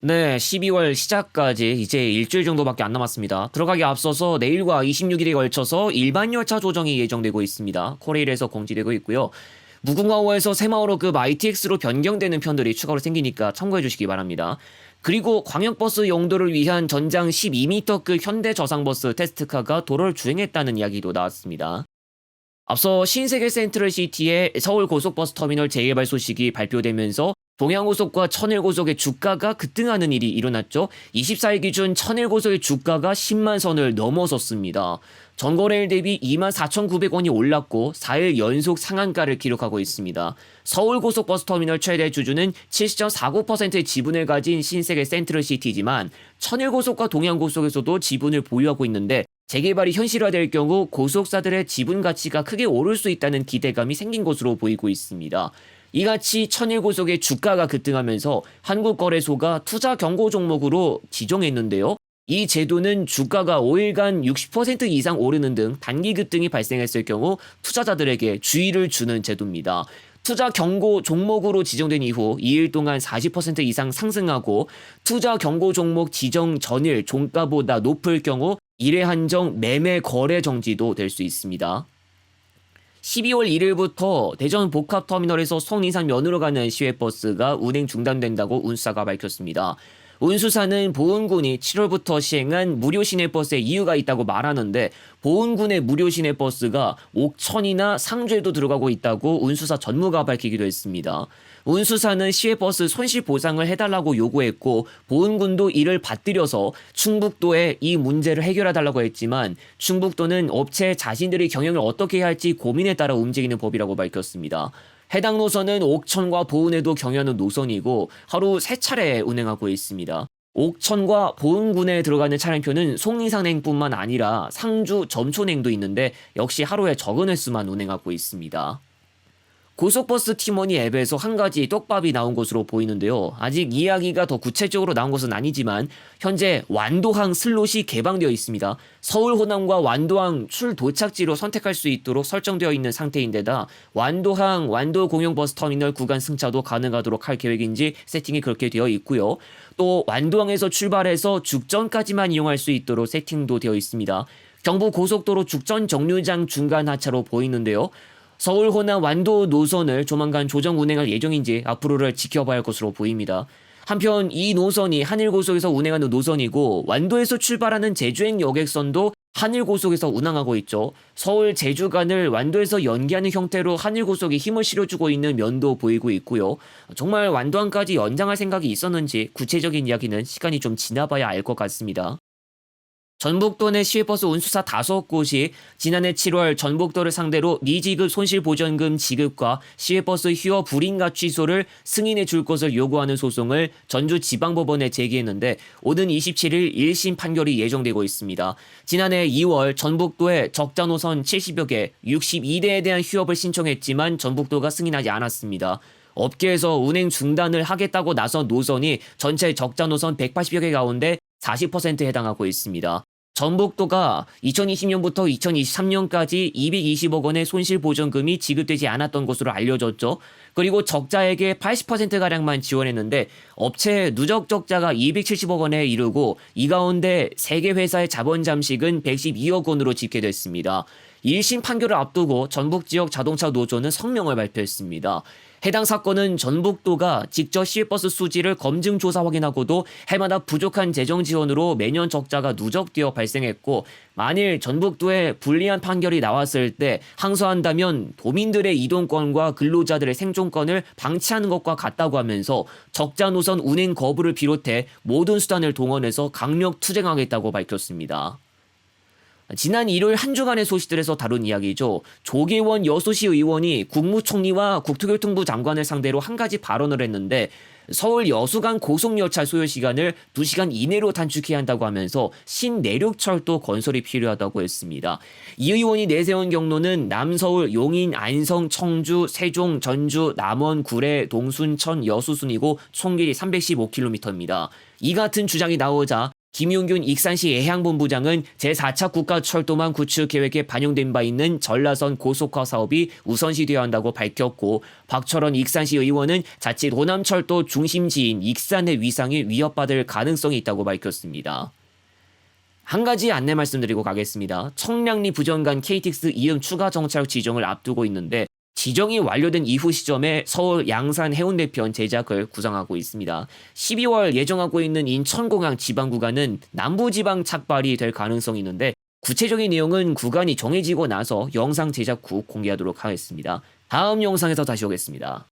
네, 12월 시작까지 이제 일주일 정도밖에 안 남았습니다. 들어가기 앞서서 내일과 26일에 걸쳐서 일반 열차 조정이 예정되고 있습니다. 코레일에서 공지되고 있고요. 무궁화호에서 새마을호급 ITX로 변경되는 편들이 추가로 생기니까 참고해 주시기 바랍니다. 그리고 광역버스 용도를 위한 전장 12m급 현대저상버스 테스트카가 도로를 주행했다는 이야기도 나왔습니다. 앞서 신세계 센트럴시티의 서울 고속버스 터미널 재개발 소식이 발표되면서 동양고속과 천일고속의 주가가 급등하는 일이 일어났죠. 24일 기준 천일고속의 주가가 10만 선을 넘어섰습니다. 전거래일 대비 24,900원이 올랐고 4일 연속 상한가를 기록하고 있습니다. 서울고속버스터미널 최대 주주는 70.49%의 지분을 가진 신세계 센트럴시티지만 천일고속과 동양고속에서도 지분을 보유하고 있는데 재개발이 현실화될 경우 고속사들의 지분 가치가 크게 오를 수 있다는 기대감이 생긴 것으로 보이고 있습니다. 이같이 천일고속의 주가가 급등하면서 한국거래소가 투자 경고 종목으로 지정했는데요. 이 제도는 주가가 5일간 60% 이상 오르는 등 단기 급등이 발생했을 경우 투자자들에게 주의를 주는 제도입니다. 투자 경고 종목으로 지정된 이후 2일 동안 40% 이상 상승하고 투자 경고 종목 지정 전일 종가보다 높을 경우 1회 한정 매매 거래 정지도 될 수 있습니다. 12월 1일부터 대전 복합터미널에서 성인산 면으로 가는 시외버스가 운행 중단된다고 운수사가 밝혔습니다. 운수사는 보은군이 7월부터 시행한 무료 시내버스에 이유가 있다고 말하는데 보은군의 무료 시내버스가 옥천이나 상주에도 들어가고 있다고 운수사 전무가 밝히기도 했습니다. 운수사는 시외버스 손실 보상을 해달라고 요구했고 보은군도 이를 받들여서 충북도에 이 문제를 해결해달라고 했지만 충북도는 업체 자신들이 경영을 어떻게 해야 할지 고민에 따라 움직이는 법이라고 밝혔습니다. 해당 노선은 옥천과 보은에도 경유하는 노선이고 하루 3차례 운행하고 있습니다. 옥천과 보은군에 들어가는 차량표는 송리산행뿐만 아니라 상주 점촌행도 있는데 역시 하루에 적은 횟수만 운행하고 있습니다. 고속버스 팀원이 앱에서 한 가지 떡밥이 나온 것으로 보이는데요. 아직 이야기가 더 구체적으로 나온 것은 아니지만 현재 완도항 슬롯이 개방되어 있습니다. 서울 호남과 완도항 출 도착지로 선택할 수 있도록 설정되어 있는 상태인데다 완도항 완도 공영버스 터미널 구간 승차도 가능하도록 할 계획인지 세팅이 그렇게 되어 있고요. 또 완도항에서 출발해서 죽전까지만 이용할 수 있도록 세팅도 되어 있습니다. 경부 고속도로 죽전 정류장 중간 하차로 보이는데요. 서울 호남 완도 노선을 조만간 조정 운행할 예정인지 앞으로를 지켜봐야 할 것으로 보입니다. 한편 이 노선이 한일고속에서 운행하는 노선이고 완도에서 출발하는 제주행 여객선도 한일고속에서 운항하고 있죠. 서울 제주 간을 완도에서 연계하는 형태로 한일고속이 힘을 실어주고 있는 면도 보이고 있고요. 정말 완도항까지 연장할 생각이 있었는지 구체적인 이야기는 시간이 좀 지나봐야 알 것 같습니다. 전북도 내 시외버스 운수사 5곳이 지난해 7월 전북도를 상대로 미지급 손실보전금 지급과 시외버스 휴업 불인가 취소를 승인해 줄 것을 요구하는 소송을 전주지방법원에 제기했는데 오는 27일 1심 판결이 예정되고 있습니다. 지난해 2월 전북도에 적자노선 70여 개, 62대에 대한 휴업을 신청했지만 전북도가 승인하지 않았습니다. 업계에서 운행 중단을 하겠다고 나선 노선이 전체 적자 노선 180여 개 가운데 40%에 해당하고 있습니다. 전북도가 2020년부터 2023년까지 220억 원의 손실보전금이 지급되지 않았던 것으로 알려졌죠. 그리고 적자액의 80%가량만 지원했는데 업체 누적 적자가 270억 원에 이르고 이 가운데 3개 회사의 자본 잠식은 112억 원으로 집계됐습니다. 1심 판결을 앞두고 전북지역 자동차 노조는 성명을 발표했습니다. 해당 사건은 전북도가 직접 시외버스 수지를 검증 조사 확인하고도 해마다 부족한 재정 지원으로 매년 적자가 누적되어 발생했고 만일 전북도에 불리한 판결이 나왔을 때 항소한다면 도민들의 이동권과 근로자들의 생존권을 방치하는 것과 같다고 하면서 적자 노선 운행 거부를 비롯해 모든 수단을 동원해서 강력 투쟁하겠다고 밝혔습니다. 지난 일요일 한 주간의 소식들에서 다룬 이야기죠. 조계원 여수시 의원이 국무총리와 국토교통부 장관을 상대로 한 가지 발언을 했는데 서울 여수 간 고속열차 소요 시간을 2시간 이내로 단축해야 한다고 하면서 신내륙철도 건설이 필요하다고 했습니다. 이 의원이 내세운 경로는 남서울, 용인, 안성, 청주, 세종, 전주, 남원, 구례, 동순천, 여수 순이고 총 길이 315km입니다. 이 같은 주장이 나오자 김용균 익산시 예향본부장은 제4차 국가철도망 구축 계획에 반영된 바 있는 전라선 고속화 사업이 우선시되어야 한다고 밝혔고, 박철원 익산시 의원은 자칫 호남철도 중심지인 익산의 위상이 위협받을 가능성이 있다고 밝혔습니다. 한 가지 안내 말씀드리고 가겠습니다. 청량리 부정간 KTX 이음 추가 정차역 지정을 앞두고 있는데, 지정이 완료된 이후 시점에 서울 양산 해운대편 제작을 구상하고 있습니다. 12월 예정하고 있는 인천공항 지방 구간은 남부지방 착발이 될 가능성이 있는데, 구체적인 내용은 구간이 정해지고 나서 영상 제작 후 공개하도록 하겠습니다. 다음 영상에서 다시 오겠습니다.